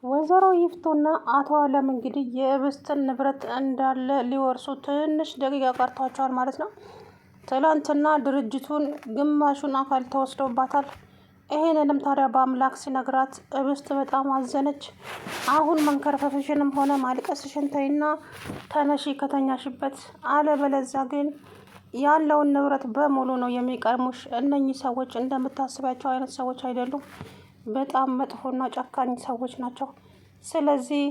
ወይዘሮ ይፍቱና አቶ አለም እንግዲህ የእብስትን ንብረት እንዳለ ሊወርሱ ትንሽ ደቂቃ ቀርቷቸዋል ማለት ነው። ትላንትና ድርጅቱን ግማሹን አካል ተወስዶባታል። ይሄንንም ታዲያ በአምላክ ሲነግራት እብስት በጣም አዘነች። አሁን መንከርፈፍሽንም ሆነ ማልቀስሽን ተይና ተነሺ ከተኛሽበት፣ አለበለዛ ግን ያለውን ንብረት በሙሉ ነው የሚቀርሙሽ። እነኚህ ሰዎች እንደምታስቢያቸው አይነት ሰዎች አይደሉም። በጣም መጥፎና ጨካኝ ሰዎች ናቸው። ስለዚህ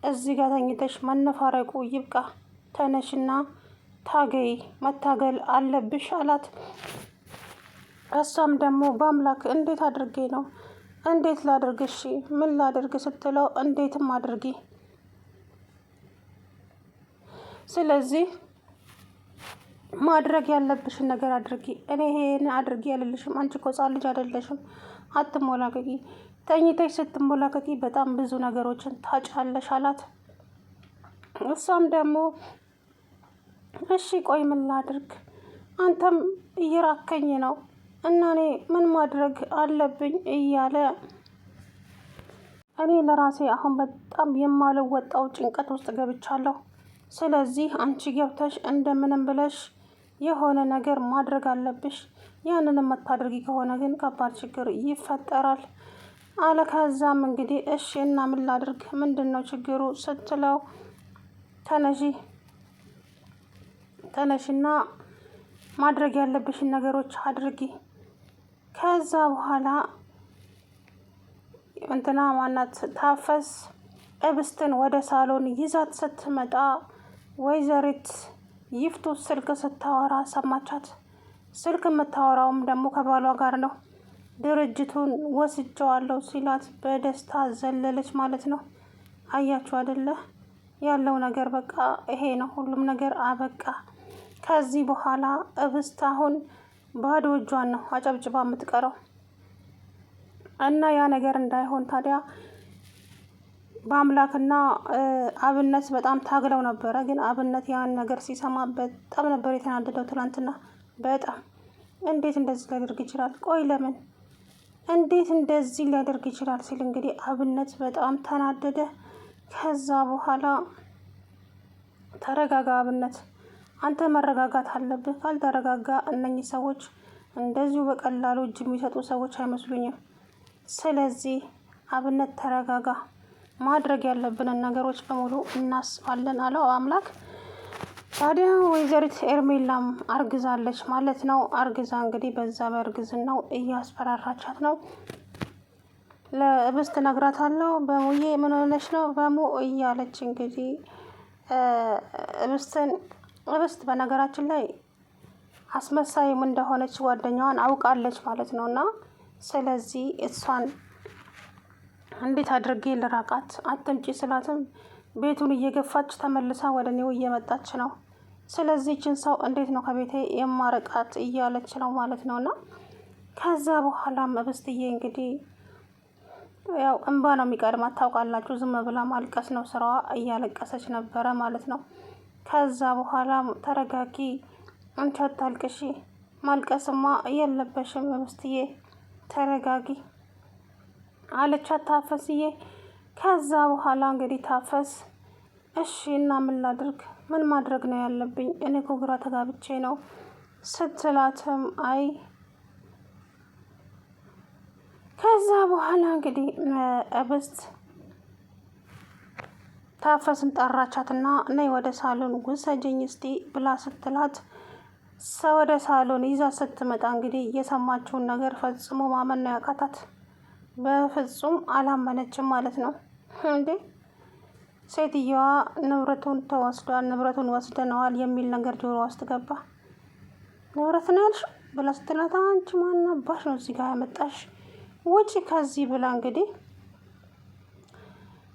እዚህ ጋር ተኝተሽ መነፋረቁ ይብቃ፣ ተነሽና ታገይ፣ መታገል አለብሽ አላት። እሷም ደግሞ በአምላክ እንዴት አድርጌ ነው እንዴት ላድርግ? እሺ ምን ላድርግ ስትለው እንዴትም አድርጊ፣ ስለዚህ ማድረግ ያለብሽን ነገር አድርጊ። እኔ ይሄን አድርጊ አልልሽም። አንቺ እኮ ሕፃን ልጅ አይደለሽም። አትሞላቀቂ። ተኝተሽ ስትሞላቀቂ በጣም ብዙ ነገሮችን ታጫለሽ አላት። እሷም ደግሞ እሺ ቆይ ምን ላድርግ? አንተም እየራከኝ ነው እና እኔ ምን ማድረግ አለብኝ እያለ እኔ ለራሴ አሁን በጣም የማልወጣው ጭንቀት ውስጥ ገብቻለሁ። ስለዚህ አንቺ ገብተሽ እንደምንም ብለሽ የሆነ ነገር ማድረግ አለብሽ። ያንን የማታደርጊ ከሆነ ግን ከባድ ችግር ይፈጠራል አለ። ከዛም እንግዲህ እሺ እና ምን ላድርግ? ምንድን ነው ችግሩ ስትለው ተነሽና ማድረግ ያለብሽን ነገሮች አድርጊ። ከዛ በኋላ እንትና ማናት ታፈስ እብስትን ወደ ሳሎን ይዛት ስትመጣ ወይዘሪት ይፍቱ ስልክ ስታወራ ሰማቻት። ስልክ የምታወራውም ደግሞ ከባሏ ጋር ነው። ድርጅቱን ወስጀዋለሁ ሲላት በደስታ ዘለለች ማለት ነው። አያችሁ አይደለ? ያለው ነገር በቃ ይሄ ነው። ሁሉም ነገር አበቃ። ከዚህ በኋላ እብስት አሁን ባዶ እጇን ነው አጨብጭባ የምትቀረው። እና ያ ነገር እንዳይሆን ታዲያ በአምላክና አብነት በጣም ታግለው ነበረ። ግን አብነት ያን ነገር ሲሰማ በጣም ነበር የተናደደው ትናንትና። በጣም እንዴት እንደዚህ ሊያደርግ ይችላል? ቆይ ለምን እንዴት እንደዚህ ሊያደርግ ይችላል ሲል እንግዲህ አብነት በጣም ተናደደ። ከዛ በኋላ ተረጋጋ አብነት፣ አንተ መረጋጋት አለብህ። ካልተረጋጋ እነኚህ ሰዎች እንደዚሁ በቀላሉ እጅ የሚሰጡ ሰዎች አይመስሉኝም። ስለዚህ አብነት ተረጋጋ፣ ማድረግ ያለብንን ነገሮች በሙሉ እናስባለን አለው አምላክ። ታዲያ ወይዘሪት ኤርሜላም አርግዛለች ማለት ነው። አርግዛ እንግዲህ በዛ በእርግዝናው እያስፈራራቻት ነው። ለእብስት እነግራታለሁ በሙዬ ምን ሆነች ነው በሙ እያለች እንግዲህ እብስት በነገራችን ላይ አስመሳይም እንደሆነች ጓደኛዋን አውቃለች ማለት ነው። እና ስለዚህ እሷን እንዴት አድርጌ ልራቃት? አትምጪ ስላትም ቤቱን እየገፋች ተመልሳ ወደ እኔው እየመጣች ነው። ስለዚህ ይችን ሰው እንዴት ነው ከቤቴ የማርቃት እያለች ነው ማለት ነው። እና ከዛ በኋላም እብስትዬ እንግዲህ ያው እንባ ነው የሚቀድማት ታውቃላችሁ። ዝም ብላ ማልቀስ ነው ስራዋ። እያለቀሰች ነበረ ማለት ነው። ከዛ በኋላ ተረጋጊ፣ አንቺ አታልቅሺ፣ ማልቀስማ የለበሽም እብስትዬ ተረጋጊ አለቻት ታፈስዬ። ከዛ በኋላ እንግዲህ ታፈስ እሺ እና ምን ላድርግ? ምን ማድረግ ነው ያለብኝ? እኔ እኮ ግራ ተጋብቼ ነው ስትላትም አይ ከዛ በኋላ እንግዲህ እብስት ታፈስን ጠራቻትና ነይ ወደ ሳሎን ውሰጅኝ እስቲ ብላ ስትላት ወደ ሳሎን ይዛ ስትመጣ እንግዲህ የሰማችውን ነገር ፈጽሞ ማመን ነው ያቃታት። በፍጹም አላመነችም ማለት ነው። እንዴ ሴትየዋ ንብረቱን ወስደነዋል የሚል ነገር ጆሮ ውስጥ ገባ። ንብረት ነው ያልሽው ብላ ስትላት አንቺ ማን አባሽ ነው እዚህ ጋር ያመጣሽ? ውጪ ከዚህ ብላ እንግዲህ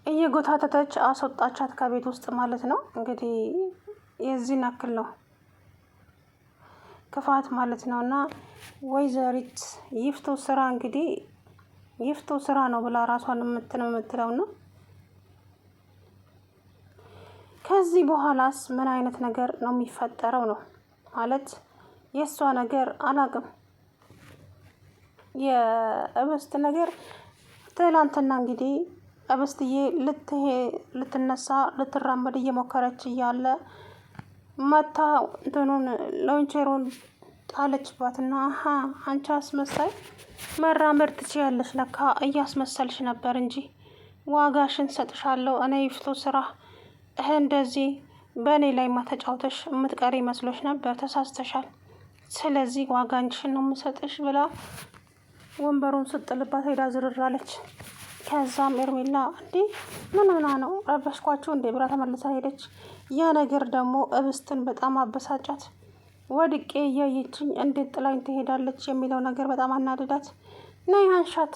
እየጎታተተች አስወጣቻት ከቤት ውስጥ ማለት ነው። እንግዲህ የዚህን ያክል ነው ክፋት ማለት ነው። እና ወይዘሪት ይፍቱ ስራ እንግዲህ ይፍቱ ስራ ነው ብላ ራሷን የምትለው ነው። ከዚህ በኋላስ ምን አይነት ነገር ነው የሚፈጠረው ነው ማለት የእሷ ነገር አላቅም። የእብስት ነገር ትላንትና እንግዲህ እብስትዬ ልትነሳ ልትራመድ እየሞከረች እያለ መታ እንትኑን ሎንቸሩን ጣለችባትና አንቺ አስመሳይ መራመድ ትችያለሽ፣ ለካ እያስመሰልሽ ነበር እንጂ ዋጋሽን ሰጥሻለሁ። እኔ ይፍቱ ስራ እንደዚህ በእኔ ላይ ተጫውተሽ የምትቀሪ መስሎሽ ነበር፣ ተሳስተሻል። ስለዚህ ዋጋንሽን ነው የምሰጥሽ ብላ ወንበሩን ስጥልባት ሄዳ ዝርራለች። ከዛም ኤርሜላ እንዴ ምን ሆና ነው ረበሽኳችሁ እንዴ ብላ ተመልሳ ሄደች። ያ ነገር ደግሞ እብስትን በጣም አበሳጫት። ወድቄ እያየችኝ እንዴት ጥላኝ ትሄዳለች የሚለው ነገር በጣም አናደዳት። ነይ አንሻት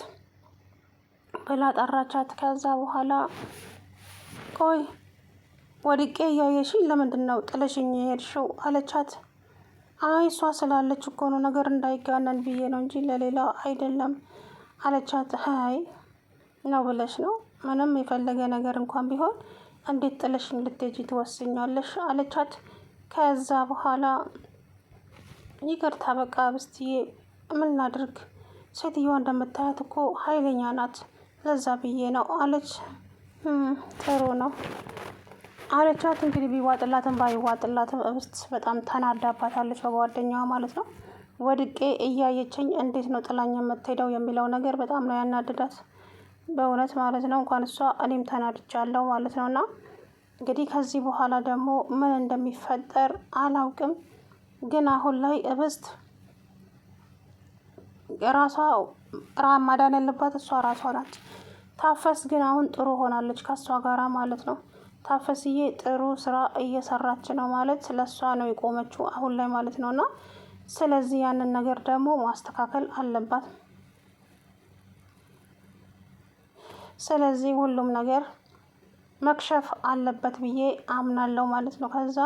ብላ ጠራቻት። ከዛ በኋላ ቆይ ወድቄ እያየሽኝ ለምንድን ነው ጥለሽኝ የሄድሽው አለቻት። አይ እሷ ስላለች እኮ ነው ነገር እንዳይጋነን ብዬ ነው እንጂ ለሌላ አይደለም አለቻት። አይ ነው ብለሽ ነው ምንም የፈለገ ነገር እንኳን ቢሆን እንዴት ጥለሽኝ ልትሄጂ ትወስኛለሽ አለቻት። ከዛ በኋላ ይቅርታ በቃ ብስትዬ ምን ላድርግ፣ ሴትዮዋ እንደምታያት እኮ ኃይለኛ ናት፣ ለዛ ብዬ ነው አለች። ጥሩ ነው አለቻት። እንግዲህ ቢዋጥላትም ባይዋጥላትም እብስት በጣም ተናዳባታለች በጓደኛዋ ማለት ነው። ወድቄ እያየችኝ እንዴት ነው ጥላኝ የምትሄደው የሚለው ነገር በጣም ነው ያናድዳት በእውነት ማለት ነው። እንኳን እሷ እኔም ተናድጃለሁ ማለት ነው። እና እንግዲህ ከዚህ በኋላ ደግሞ ምን እንደሚፈጠር አላውቅም። ግን አሁን ላይ እብስት ራሷ ማዳን ያለባት እሷ ራሷ ናት። ታፈስ ግን አሁን ጥሩ ሆናለች ከእሷ ጋራ ማለት ነው። ታፈስዬ ጥሩ ስራ እየሰራች ነው ማለት ለእሷ ነው የቆመችው አሁን ላይ ማለት ነው። እና ስለዚህ ያንን ነገር ደግሞ ማስተካከል አለባት። ስለዚህ ሁሉም ነገር መክሸፍ አለበት ብዬ አምናለሁ ማለት ነው። ከዛ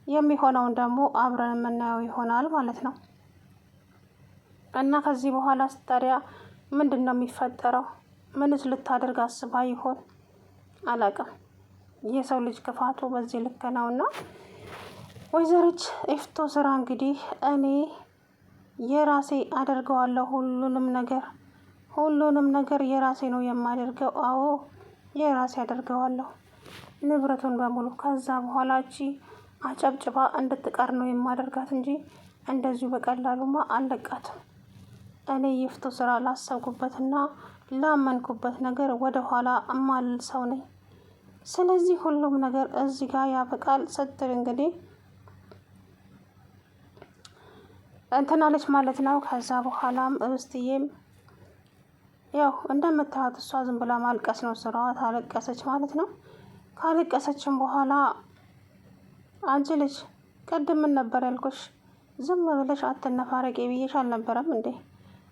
የሚሆነውን ደግሞ አብረን የምናየው ይሆናል ማለት ነው። እና ከዚህ በኋላ ታዲያ ምንድን ነው የሚፈጠረው? ምንስ ልታደርግ አስባ ይሆን? አላውቅም። የሰው ልጅ ክፋቱ በዚህ ልክ ነው። እና ወይዘሪት ኢፍቱ ስራ እንግዲህ እኔ የራሴ አደርገዋለሁ ሁሉንም ነገር የራሴ ነው የማደርገው። አዎ የራሴ አደርገዋለሁ ንብረቱን በሙሉ። ከዛ በኋላ እቺ አጨብጭባ እንድትቀር ነው የማደርጋት እንጂ እንደዚሁ በቀላሉማ አልለቃትም። እኔ ይፍቱ ስራ ላሰብኩበትና ላመንኩበት ነገር ወደ ኋላ እማልል ሰው ነኝ። ስለዚህ ሁሉም ነገር እዚህ ጋር ያበቃል ስትል እንግዲህ እንትናለች ማለት ነው። ከዛ በኋላም እብስትዬም ያው እንደምታዩት እሷ ዝም ብላ ማልቀስ ነው ስራዋ። ታለቀሰች ማለት ነው። ካለቀሰችም በኋላ አንቺ ልጅ ቅድም ምን ነበር ያልኩሽ? ዝም ብለሽ አትነፋረቂ ብዬሽ አልነበረም እንዴ?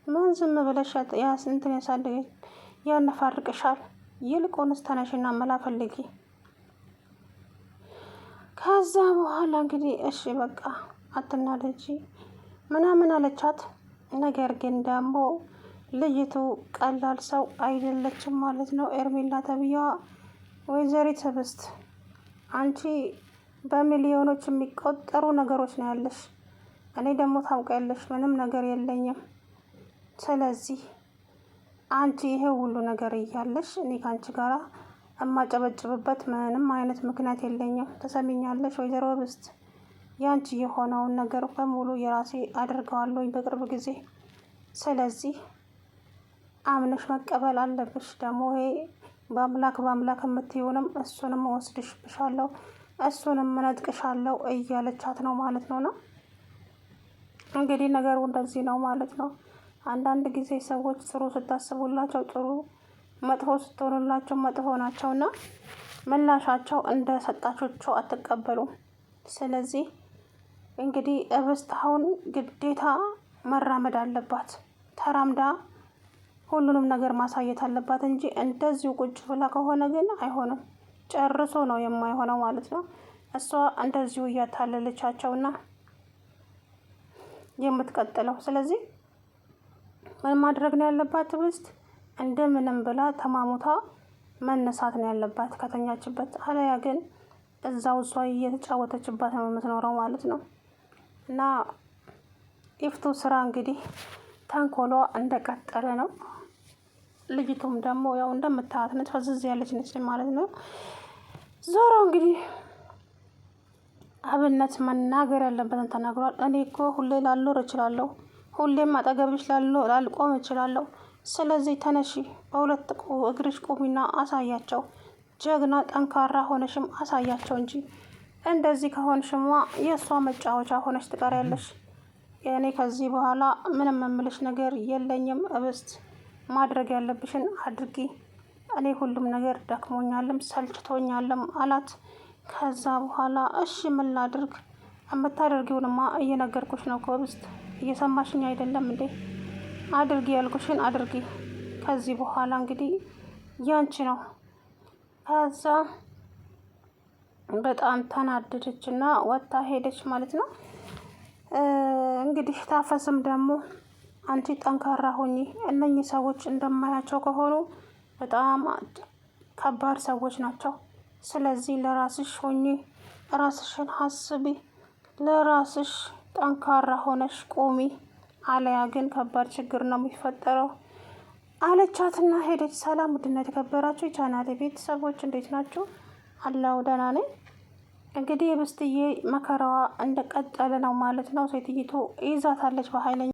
ምን ዝም ብለሽ እንትን ያሳድገኝ ያነፋርቅሻል? ይልቁንስ ተነሽና መላ ፈልጊ። ከዛ በኋላ እንግዲህ እሺ በቃ አትናደጂ ምናምን አለቻት። ነገር ግን ደግሞ ልጅቱ ቀላል ሰው አይደለችም ማለት ነው። ኤርሜላ ተብያዋ ወይዘሪት ህብስት አንቺ በሚሊዮኖች የሚቆጠሩ ነገሮች ነው ያለሽ። እኔ ደግሞ ታውቂያለሽ ምንም ነገር የለኝም። ስለዚህ አንቺ ይሄ ሁሉ ነገር እያለሽ እኔ ከአንቺ ጋር የማጨበጭብበት ምንም አይነት ምክንያት የለኝም። ተሰሚኛለሽ ወይዘሮ ህብስት? ያንቺ የሆነውን ነገር በሙሉ የራሴ አድርገዋለሁኝ በቅርብ ጊዜ። ስለዚህ አምነሽ መቀበል አለብሽ። ደግሞ ይሄ በአምላክ የምትይውንም እሱንም ወስድሽብሻለሁ፣ እሱንም እነጥቅሻለሁ እያለቻት ነው ማለት ነው። ነው እንግዲህ ነገሩ እንደዚህ ነው ማለት ነው። አንዳንድ ጊዜ ሰዎች ጥሩ ስታስቡላቸው ጥሩ፣ መጥፎ ስትሆኑላቸው መጥፎ ናቸውና ምላሻቸው እንደ ሰጣቾቸው አትቀበሉም። ስለዚህ እንግዲህ ህብስት አሁን ግዴታ መራመድ አለባት። ተራምዳ ሁሉንም ነገር ማሳየት አለባት እንጂ እንደዚሁ ቁጭ ብላ ከሆነ ግን አይሆንም። ጨርሶ ነው የማይሆነው ማለት ነው። እሷ እንደዚሁ እያታለለቻቸውና የምትቀጥለው። ስለዚህ ምን ማድረግ ነው ያለባት? ህብስት እንደምንም ብላ ተማሙታ መነሳት ነው ያለባት ከተኛችበት። አለያ ግን እዛው እሷ እየተጫወተችባት ነው የምትኖረው ማለት ነው። እና ኢፍቱ ስራ እንግዲህ ተንኮሏ እንደቀጠለ ነው። ልጅቱም ደግሞ ያው እንደምታያት ነች፣ ፈዝዝ ያለች ነች ማለት ነው። ዞሮ እንግዲህ አብነት መናገር ያለበትን ተናግሯል። እኔ እኮ ሁሌ ላልኖር እችላለሁ፣ ሁሌም አጠገብሽ ላልቆም እችላለሁ። ስለዚህ ተነሺ፣ በሁለት እግርሽ ቁሚና አሳያቸው፣ ጀግና ጠንካራ ሆነሽም አሳያቸው እንጂ እንደዚህ ከሆንሽማ የእሷ መጫወቻ ሆነሽ ትቀሪያለሽ። እኔ ከዚህ በኋላ ምንም የምልሽ ነገር የለኝም። እብስት ማድረግ ያለብሽን አድርጊ። እኔ ሁሉም ነገር ደክሞኛልም ሰልችቶኛልም አላት። ከዛ በኋላ እሺ ምን ላድርግ? የምታደርጊውንማ እየነገርኩሽ ነው እኮ እብስት፣ እየሰማሽኝ አይደለም እንዴ? አድርጊ ያልኩሽን አድርጊ። ከዚህ በኋላ እንግዲህ ያንቺ ነው። ከዛ በጣም ተናደደች እና ወጥታ ሄደች ማለት ነው። እንግዲህ ታፈስም ደግሞ አንቺ ጠንካራ ሁኚ፣ እነኚህ ሰዎች እንደማያቸው ከሆኑ በጣም ከባድ ሰዎች ናቸው። ስለዚህ ለራስሽ ሁኚ፣ ራስሽን አስቢ፣ ለራስሽ ጠንካራ ሆነሽ ቁሚ፣ አለያ ግን ከባድ ችግር ነው የሚፈጠረው አለቻትና ሄደች። ሰላም ውድና የተከበራችሁ የቻናሌ ቤተሰቦች እንዴት ናችሁ? አላው ደህና ነኝ። እንግዲህ የብስትዬ መከራዋ እንደቀጠለ ነው ማለት ነው። ሴትይቱ ይዛታለች በኃይለኛ